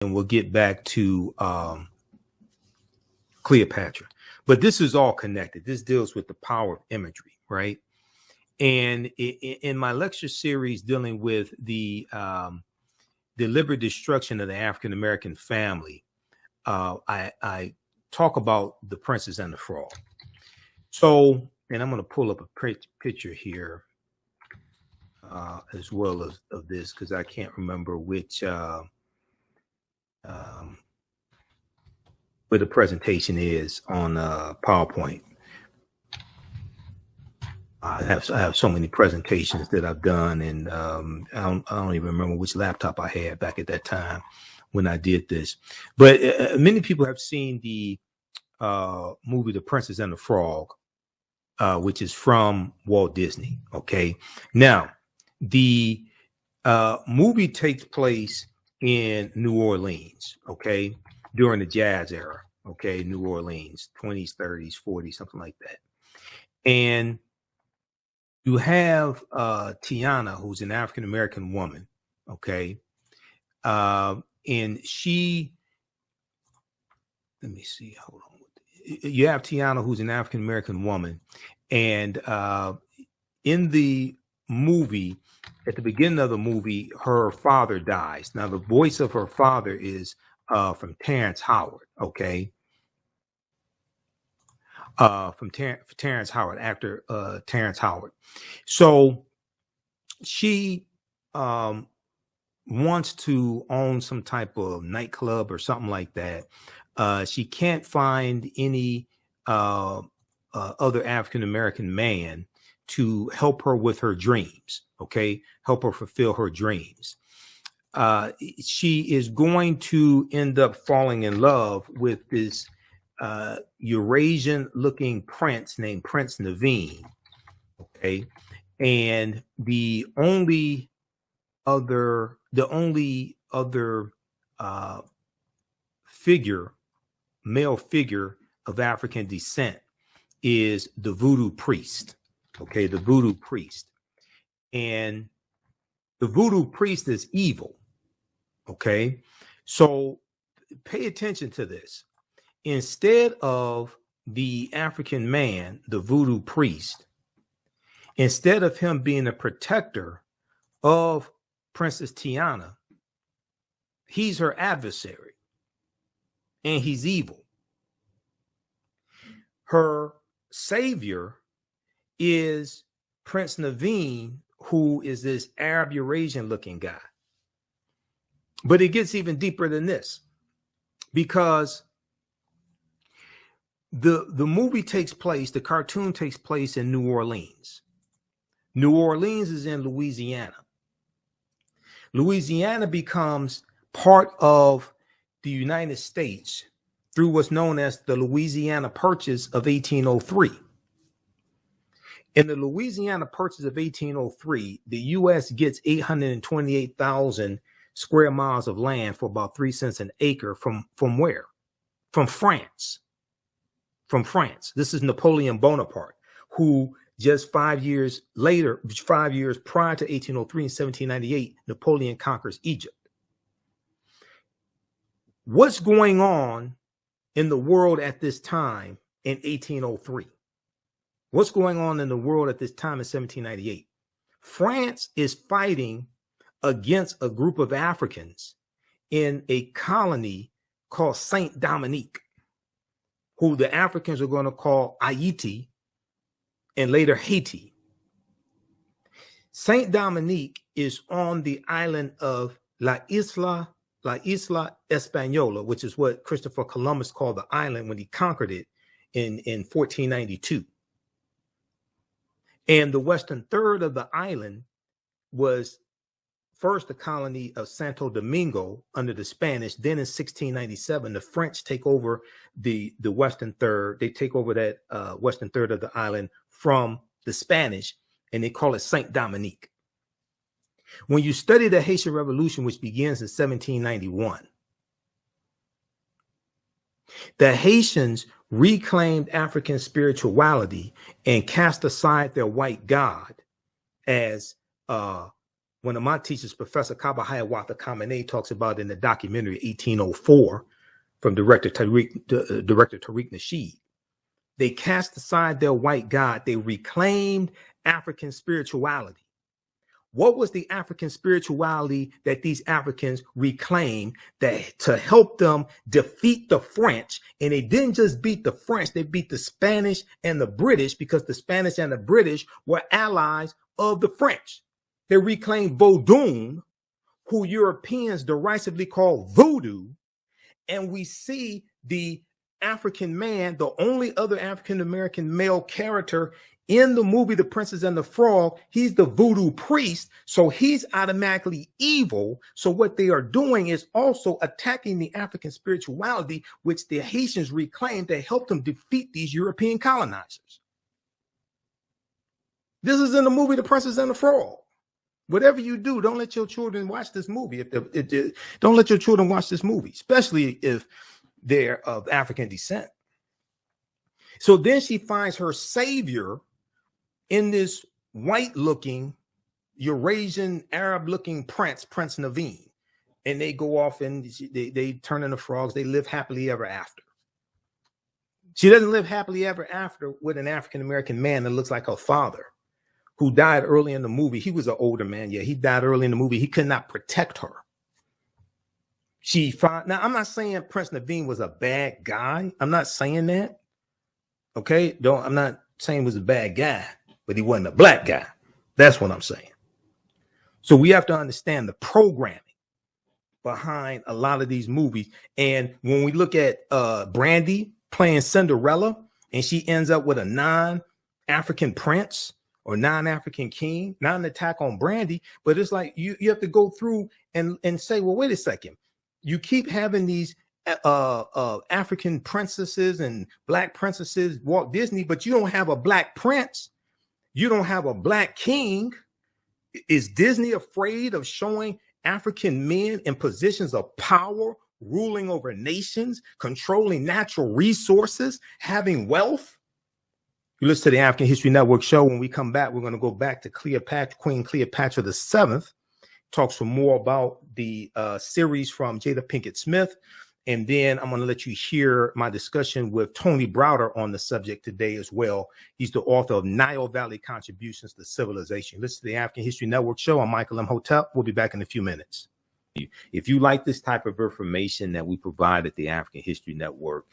and we'll get back to Cleopatra. But this is all connected. This deals with the power of imagery, right? And in my lecture series dealing with the deliberate destruction of the African American family, I talk about the Princess and the Frog. So, and I'm going to pull up a picture here as well as of this, because I can't remember which where the presentation is on PowerPoint. I have so many presentations that I've done, and I don't even remember which laptop I had back at that time when I did this. But many people have seen the movie The Princess and the Frog, which is from Walt Disney. Okay, now the movie takes place in New Orleans. Okay, during the jazz era. Okay, New Orleans, 20s, 30s, 40s, something like that. And you have Tiana, who's an African American woman. Okay, and she, let me see, hold on. You have Tiana, who's an African American woman, and in the movie, at the beginning of the movie, her father dies. Now, the voice of her father is from Terrence Howard. Okay, from Terrence Howard, actor Terrence Howard. So she wants to own some type of nightclub or something like that. She can't find any other African American man to help her with her dreams. Okay, help her fulfill her dreams. She is going to end up falling in love with this Eurasian-looking prince named Prince Naveen. Okay, and the only other male figure of African descent is the Voodoo priest. Okay, the Voodoo priest, and the Voodoo priest is evil. Okay, so pay attention to this. Instead of the African man, the Voodoo priest, instead of him being a protector of Princess Tiana, he's her adversary, and he's evil. Her savior is Prince Naveen, who is this Arab Eurasian looking guy. But it gets even deeper than this, because the movie takes place, the cartoon takes place in New Orleans. New Orleans is in Louisiana. Louisiana becomes part of the United States through what's known as the Louisiana Purchase of 1803. In the Louisiana Purchase of 1803, the U.S. gets 828,000 square miles of land for about 3 cents an acre from where? From France. From France. This is Napoleon Bonaparte, who just 5 years later, 5 years prior to 1803, in 1798, Napoleon conquers Egypt. What's going on in the world at this time in 1803? What's going on in the world at this time in 1798? France is fighting against a group of Africans in a colony called Saint Dominique, who the Africans are going to call Haiti and later Haiti. Saint Dominique is on the island of La Isla Española, which is what Christopher Columbus called the island when he conquered it in 1492. And the western third of the island was first the colony of Santo Domingo under the Spanish. Then in 1697, the French take over the western third. They take over that western third of the island from the Spanish, and they call it Saint Dominique. When you study the Haitian Revolution, which begins in 1791, the Haitians reclaimed African spirituality and cast aside their white God as One of my teachers, Professor Kabahayawatha Kamene, talks about in the documentary 1804 from director Tariq Nasheed. They cast aside their white God. They reclaimed African spirituality. What was the African spirituality that these Africans reclaimed that to help them defeat the French? And they didn't just beat the French, they beat the Spanish and the British, because the Spanish and the British were allies of the French. They reclaimed Vodun, who Europeans derisively call voodoo. And we see the African man, the only other African-American male character in the movie The Princess and the Frog, he's the voodoo priest, so he's automatically evil. So what they are doing is also attacking the African spirituality, which the Haitians reclaimed to help them defeat these European colonizers. This is in the movie The Princess and the Frog. Whatever you do, don't let your children watch this movie. Don't let your children watch this movie, especially if they're of African descent. So then she finds her savior in this white-looking, Eurasian, Arab-looking Prince Naveen. And they go off and they turn into frogs. They live happily ever after. She doesn't live happily ever after with an African-American man that looks like her father, who died early in the movie. He was an older man. Yeah, he died early in the movie. He could not protect her. Now, I'm not saying Prince Naveen was a bad guy. I'm not saying that. Okay? I'm not saying he was a bad guy, but he wasn't a black guy. That's what I'm saying. So we have to understand the programming behind a lot of these movies. And when we look at Brandy playing Cinderella, and she ends up with a non-African prince or non-African king, not an attack on Brandy, but it's like you have to go through and say, well, wait a second. You keep having these African princesses and black princesses, Walt Disney, but you don't have a black prince. You don't have a black king. Is Disney afraid of showing African men in positions of power, ruling over nations, controlling natural resources, having wealth? You listen to the African History Network show. When we come back, we're going to go back to Queen Cleopatra VII, talk some more about the series from Jada Pinkett Smith. And then I'm going to let you hear my discussion with Tony Browder on the subject today as well. He's the author of Nile Valley Contributions to Civilization. Listen to the African History Network show. I'm Michael Imhotep. We'll be back in a few minutes. If you like this type of information that we provide at the African History Network,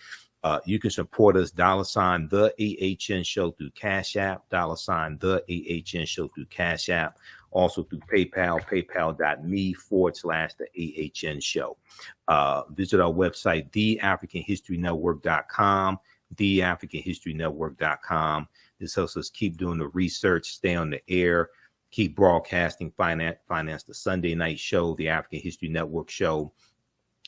you can support us, $ the AHN show through Cash App, $ the AHN show through Cash App, also through PayPal, paypal.me/the AHN show. Visit our website, theafricanhistorynetwork.com, theafricanhistorynetwork.com. This helps us keep doing the research, stay on the air, keep broadcasting, finance the Sunday night show, the African History Network show,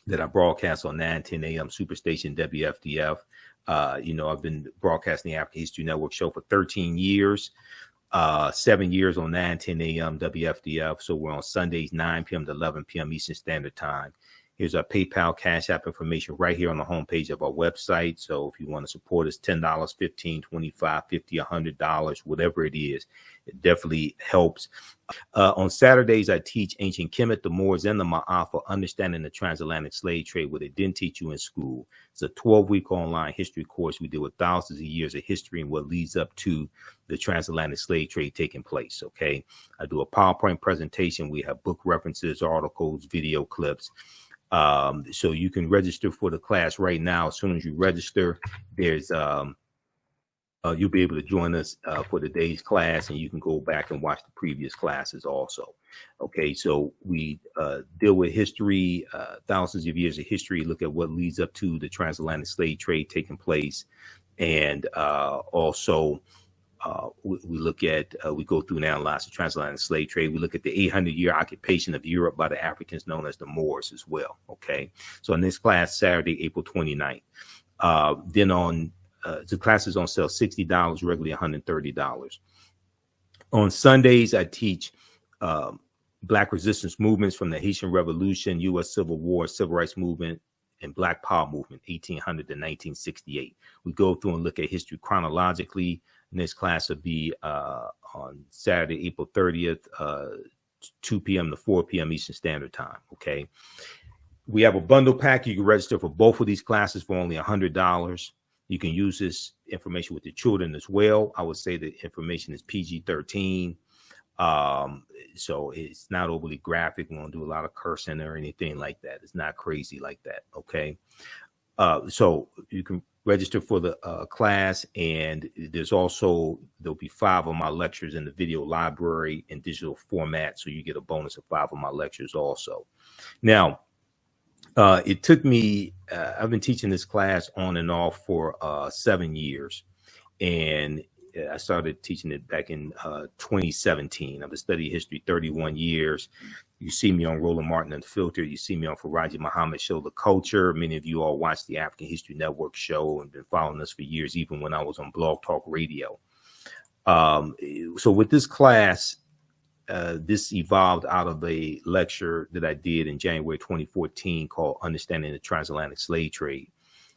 that I broadcast on 9:10 a.m. Superstation WFDF. I've been broadcasting the African History Network show for 13 years, 7 years on 9:10 a.m. WFDF. So we're on Sundays, 9 p.m. to 11 p.m. Eastern Standard Time. Here's our PayPal Cash App information right here on the homepage of our website. So if you want to support us, $10, $15, $25, $50, $100, whatever it is, it definitely helps. On Saturdays, I teach ancient Kemet, the Moors, and the Ma'afa, understanding the transatlantic slave trade, what they didn't teach you in school. It's a 12-week online history course. We deal with thousands of years of history and what leads up to the transatlantic slave trade taking place. Okay, I do a PowerPoint presentation. We have book references, articles, video clips. So you can register for the class right now. As soon as you register, there's you'll be able to join us for the day's class, and you can go back and watch the previous classes also. Okay, so we deal with history, thousands of years of history, look at what leads up to the transatlantic slave trade taking place, and also we look at, we go through and analyze the transatlantic slave trade. We look at the 800-year occupation of Europe by the Africans known as the Moors as well. Okay, so in this class, Saturday, April 29th. Then on the class is on sale, $60, regularly $130. On Sundays, I teach Black resistance movements from the Haitian Revolution, U.S. Civil War, Civil Rights Movement, and Black Power Movement, 1800 to 1968. We go through and look at history chronologically. And this class will be on Saturday, April 30th, 2 p.m. to 4 p.m. Eastern Standard Time. Okay. We have a bundle pack. You can register for both of these classes for only $100. You can use this information with the children as well. I would say the information is PG-13. So it's not overly graphic. We won't do a lot of cursing or anything like that. It's not crazy like that. Okay. So you can register for the class, and there'll be 5 of my lectures in the video library in digital format. So you get a bonus of 5 of my lectures also. Now, it took me, I've been teaching this class on and off for 7 years. And I started teaching it back in 2017. I've been studying history 31 years. You see me on Roland Martin Unfiltered. You see me on Faraji Muhammad Show, The Culture. Many of you all watch the African History Network show and been following us for years, even when I was on Blog Talk Radio. So with this class, this evolved out of a lecture that I did in January 2014 called Understanding the Transatlantic Slave Trade,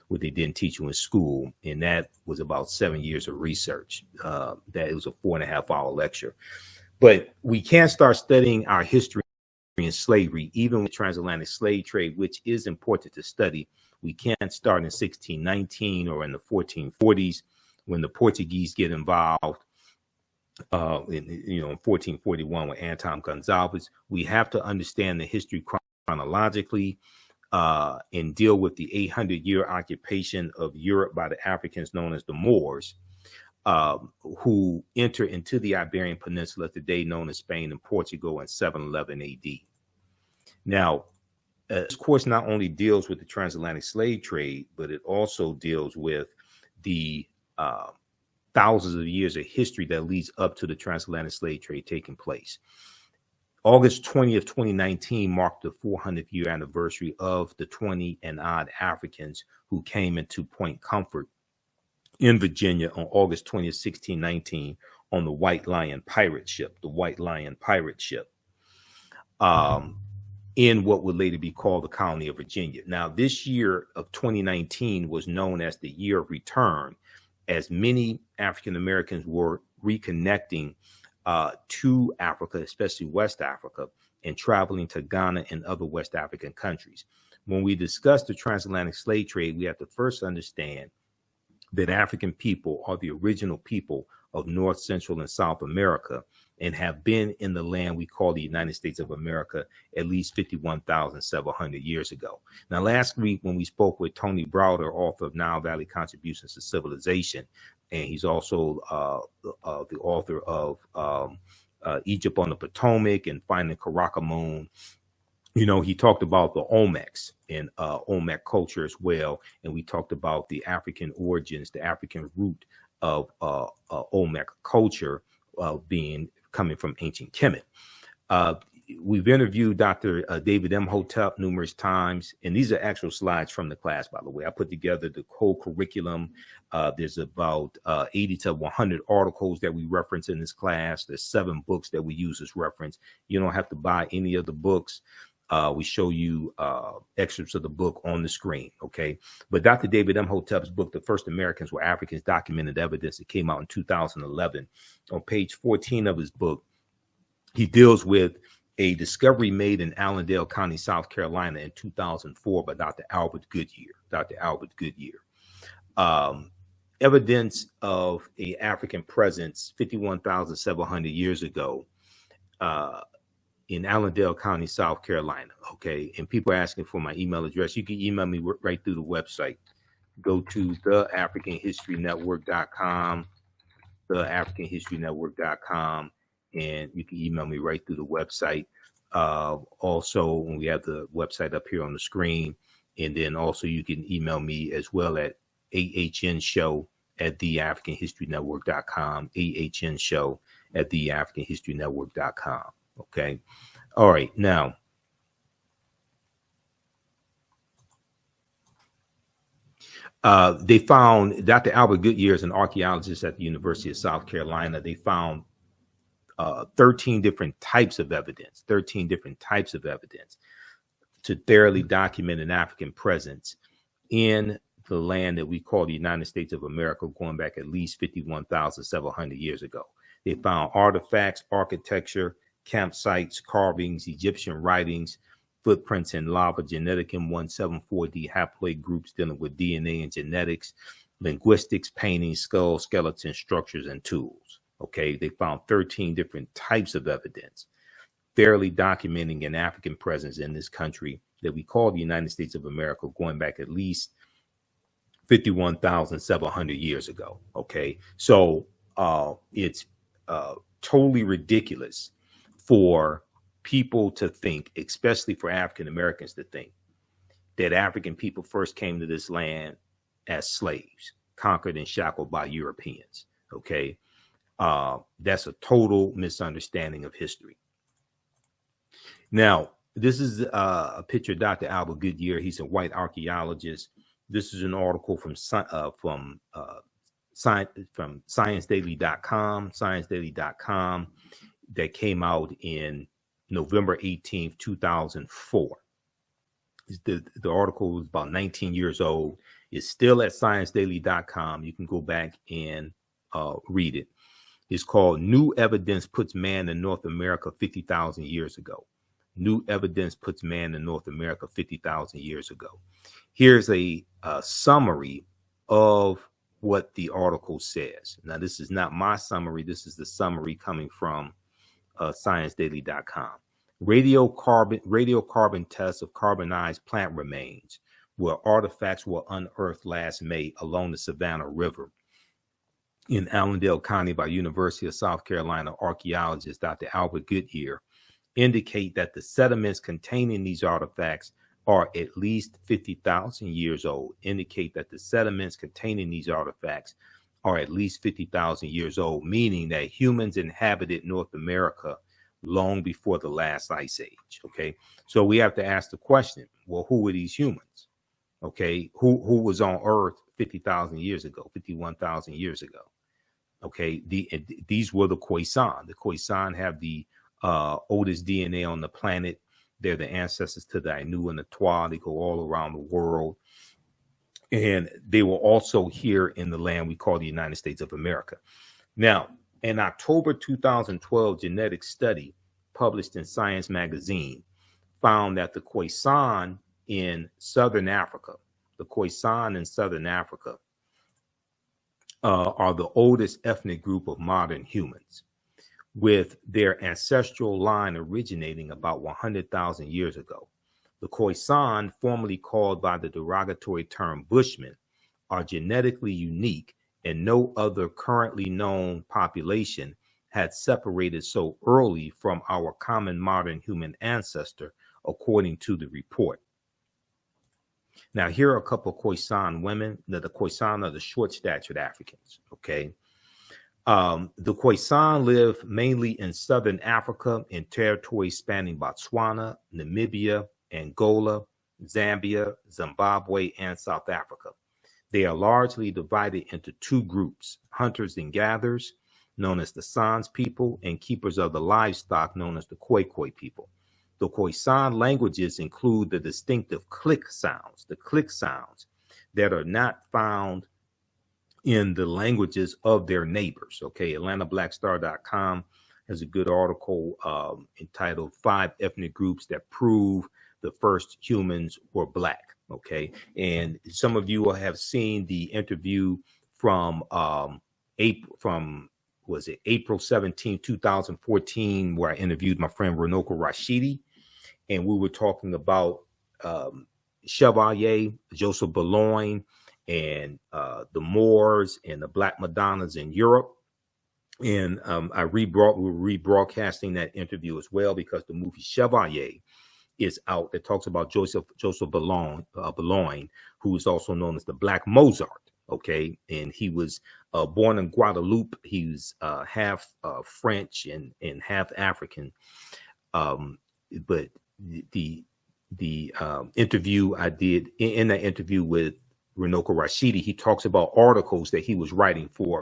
what they didn't teach you in school. And that was about 7 years of research. That it was a 4.5-hour lecture. But we can't start studying our history in slavery, even with transatlantic slave trade, which is important to study. We can't start in 1619 or in the 1440s when the Portuguese get involved. In 1441 with Anton Gonzalez. We have to understand the history chronologically and deal with the 800-year occupation of Europe by the Africans known as the Moors, who enter into the Iberian Peninsula today known as Spain and Portugal in 711 AD. Now, this course not only deals with the transatlantic slave trade, but it also deals with the thousands of years of history that leads up to the transatlantic slave trade taking place. August 20th, 2019 marked the 400th year anniversary of the 20 and odd Africans who came into Point Comfort in Virginia on August 20th, 1619 on the White Lion pirate ship, in what would later be called the colony of Virginia. Now, this year of 2019 was known as the year of return, as many African Americans were reconnecting to Africa, especially West Africa, and traveling to Ghana and other West African countries. When we discuss the transatlantic slave trade, we have to first understand that African people are the original people of North, Central, and South America and have been in the land we call the United States of America at least 51,700 years ago. Now, last week when we spoke with Tony Browder, author of Nile Valley Contributions to Civilization, and he's also the author of Egypt on the Potomac and Finding Karakamoon, he talked about the Olmecs and Olmec culture as well. And we talked about the African origins, the African root of Olmec culture coming from ancient Kemet. We've interviewed Dr. David Imhotep numerous times, and these are actual slides from the class, by the way. I put together the whole curriculum. There's about 80 to 100 articles that we reference in this class. There's 7 books that we use as reference. You don't have to buy any of the books. We show you excerpts of the book on the screen, okay? But Dr. David Imhotep's book, The First Americans Were Africans, Documented Evidence, it came out in 2011. On page 14 of his book, he deals with a discovery made in Allendale County, South Carolina in 2004 by Dr. Albert Goodyear. Evidence of a African presence 51,700 years ago in Allendale County, South Carolina. Okay. And people are asking for my email address. You can email me right through the website. Go to theafricanhistorynetwork.com, theafricanhistorynetwork.com, and you can email me right through the website. Also, when we have the website up here on the screen, and then also you can email me as well at ahnshow@theafricanhistorynetwork.com, ahnshow@theafricanhistorynetwork.com. Okay. All right. Now, they found Dr. Albert Goodyear is an archaeologist at the University of South Carolina. They found 13 different types of evidence to thoroughly document an African presence in the land that we call the United States of America, going back at least 51,700 years ago. They found artifacts, architecture, campsites, carvings, Egyptian writings, footprints in lava, genetic M174D haploid groups dealing with DNA and genetics, linguistics, paintings, skulls, skeletons, structures, and tools. Okay, they found 13 different types of evidence, fairly documenting an African presence in this country that we call the United States of America, going back at least 51,700 years ago. Okay, so it's totally ridiculous for people to think, especially for African Americans to think, that African people first came to this land as slaves, conquered and shackled by Europeans. Okay, that's a total misunderstanding of history. Now, this is a picture of Dr. Albert Goodyear. He's a white archaeologist. This is an article from ScienceDaily.com, that came out in November 18th, 2004. The article was about 19 years old. It's still at ScienceDaily.com. You can go back and read it. It's called New Evidence Puts Man in North America 50,000 Years Ago. New evidence puts man in North America 50,000 years ago. Here's a summary of what the article says. Now, this is not my summary. This is the summary coming from ScienceDaily.com. Radiocarbon tests of carbonized plant remains, where artifacts were unearthed last May along the Savannah River in Allendale County by University of South Carolina archaeologist Dr. Albert Goodyear, indicate that the sediments containing these artifacts are at least 50,000 years old. Indicate that the sediments containing these artifacts are at least 50,000 years old, meaning that humans inhabited North America long before the last ice age. Okay, so we have to ask the question: well, who were these humans? Okay, who was on Earth 50,000 years ago, 51,000 years ago? Okay, these were the Khoisan. The Khoisan have the oldest DNA on the planet. They're the ancestors to the Ainu and the Twa. They go all around the world. And they were also here in the land we call the United States of America. Now, in October 2012, genetic study published in Science magazine found that the Khoisan in Southern Africa, are the oldest ethnic group of modern humans, with their ancestral line originating about 100,000 years ago. The Khoisan, formerly called by the derogatory term Bushmen, are genetically unique, and no other currently known population had separated so early from our common modern human ancestor, according to the report. Now, here are a couple of Khoisan women. The Khoisan are the short-statured Africans, okay? The Khoisan live mainly in southern Africa in territories spanning Botswana, Namibia, Angola, Zambia, Zimbabwe, and South Africa. They are largely divided into two groups: hunters and gatherers, known as the Sans people, and keepers of the livestock, known as the Khoikhoi people. The Khoisan languages include the distinctive click sounds, that are not found in the languages of their neighbors. Okay, AtlantaBlackStar.com has a good article entitled 5 Ethnic Groups That Prove the First Humans Were Black. Okay, and some of you will have seen the interview from April 17, 2014, where I interviewed my friend Runoko Rashidi, and we were talking about Chevalier, Joseph Boulogne, and the Moors and the Black Madonnas in Europe. And we're rebroadcasting that interview as well, because the movie Chevalier is out, that talks about Joseph Boulogne, who is also known as the Black Mozart. Okay, and he was born in Guadeloupe. He was half French and half African. But the interview I did, in that interview with Runoko Rashidi, he talks about articles that he was writing for